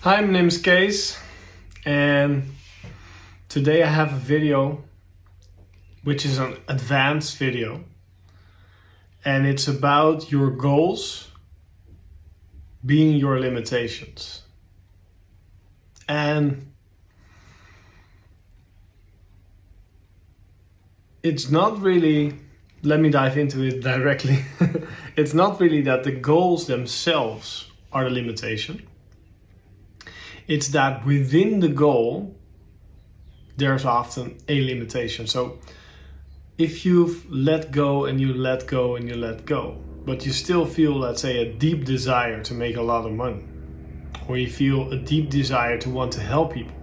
Hi, my name is Kees, and today I have a video which is an advanced video, and it's about your goals being your limitations. And it's not really, let me dive into it directly. It's not really that the goals themselves are the limitation. It's that within the goal, there's often a limitation. So if you've let go and you let go and you let go, but you still feel, let's say, a deep desire to make a lot of money, or you feel a deep desire to want to help people,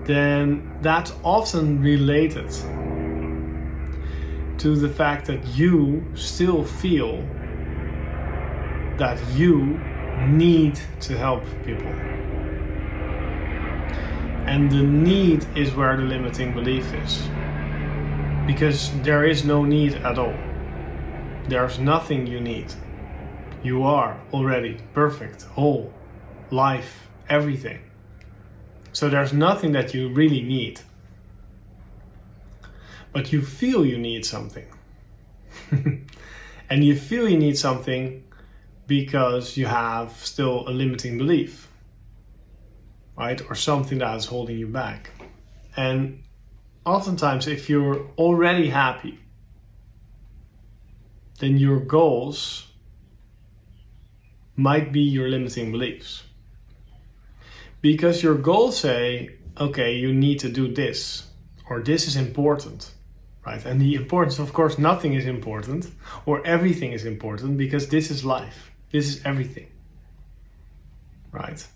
then that's often related to the fact that you still feel that you need to help people. And the need is where the limiting belief is. Because there is no need at all. There's nothing you need. You are already perfect, whole, life, everything. So there's nothing that you really need. But you feel you need something. And you feel you need something because you have still a limiting belief, right? Or something that is holding you back. And oftentimes, if you're already happy, then your goals might be your limiting beliefs. Because your goals say, okay, you need to do this, or this is important, right? And the importance, of course, nothing is important, or everything is important, because this is life. This is everything, right?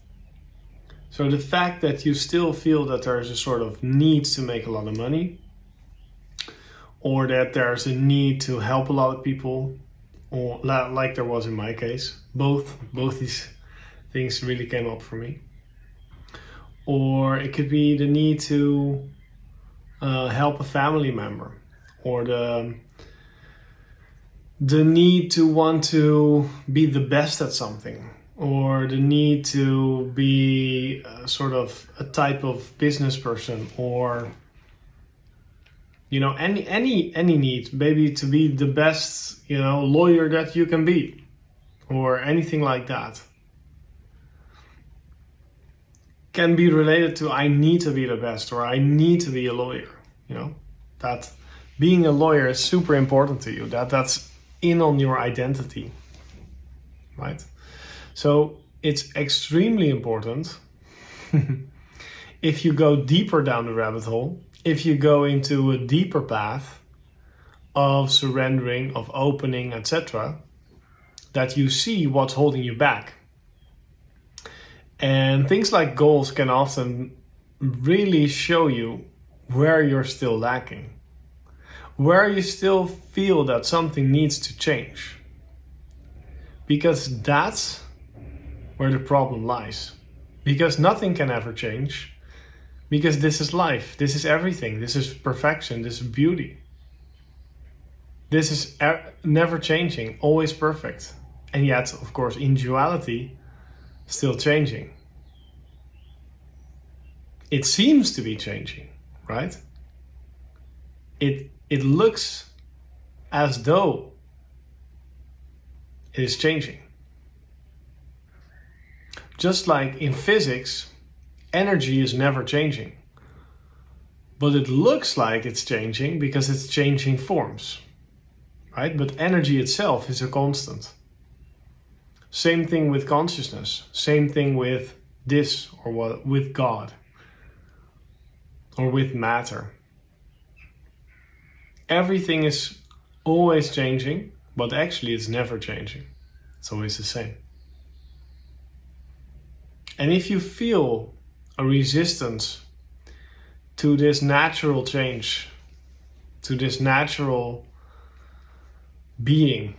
So the fact that you still feel that there's a sort of need to make a lot of money, or that there's a need to help a lot of people, or like there was in my case, both these things really came up for me. Or it could be the need to help a family member, or the need to want to be the best at something, or the need to be sort of a type of business person, or any need, maybe to be the best lawyer that you can be, or anything like that, can be related to I need to be the best, or I need to be a lawyer. That being a lawyer is super important to you, that's in on your identity, right? So it's extremely important if you go deeper down the rabbit hole, if you go into a deeper path of surrendering, of opening, etc., that you see what's holding you back. And things like goals can often really show you where you're still lacking, where you still feel that something needs to change. Because that's where the problem lies. Because nothing can ever change. Because this is life, this is everything, this is perfection, this is beauty. This is never changing, always perfect. And yet, of course, in duality, still changing. It seems to be changing, right? It looks as though it is changing. Just like in physics, energy is never changing. But it looks like it's changing because it's changing forms, right? But energy itself is a constant. Same thing with consciousness. Same thing with this, or with God, or with matter. Everything is always changing, but actually it's never changing. It's always the same. And if you feel a resistance to this natural change, to this natural being,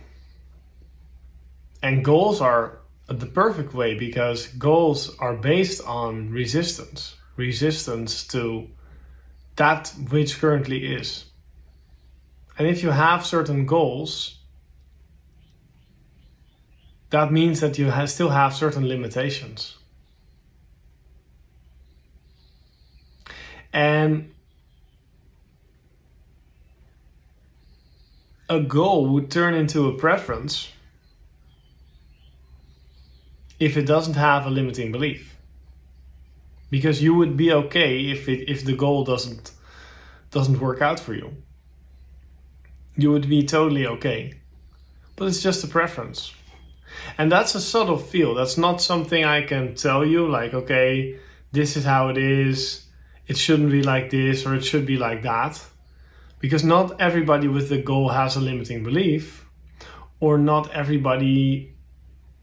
and goals are the perfect way, because goals are based on resistance to that which currently is. And if you have certain goals, that means that you still have certain limitations. And a goal would turn into a preference if it doesn't have a limiting belief. Because you would be okay if the goal doesn't work out for you. You would be totally okay. But it's just a preference. And that's a subtle feel. That's not something I can tell you like, okay, this is how it is. It shouldn't be like this or it should be like that. Because not everybody with the goal has a limiting belief, or not everybody,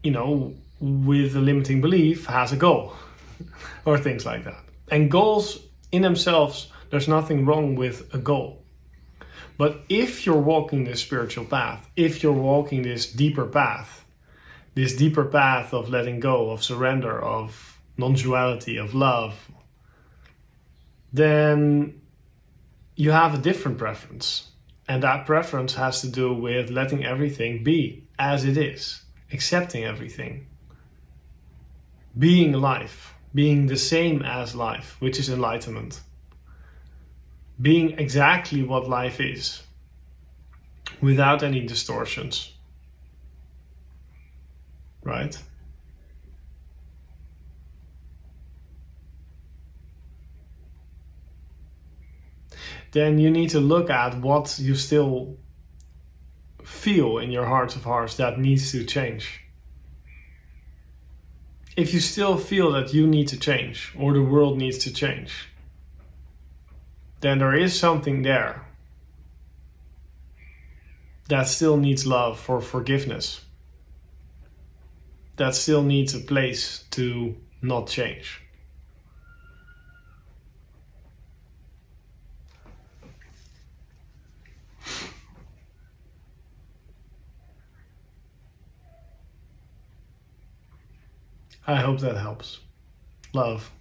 with a limiting belief has a goal or things like that. And goals in themselves, there's nothing wrong with a goal. But if you're walking this spiritual path, if you're walking this deeper path of letting go, of surrender, of non-duality, of love, then you have a different preference. And that preference has to do with letting everything be as it is, accepting everything, being life, being the same as life, which is enlightenment, being exactly what life is, without any distortions, right? Then you need to look at what you still feel in your heart of hearts that needs to change. If you still feel that you need to change or the world needs to change, then there is something there that still needs love or forgiveness, that still needs a place to not change. I hope that helps. Love.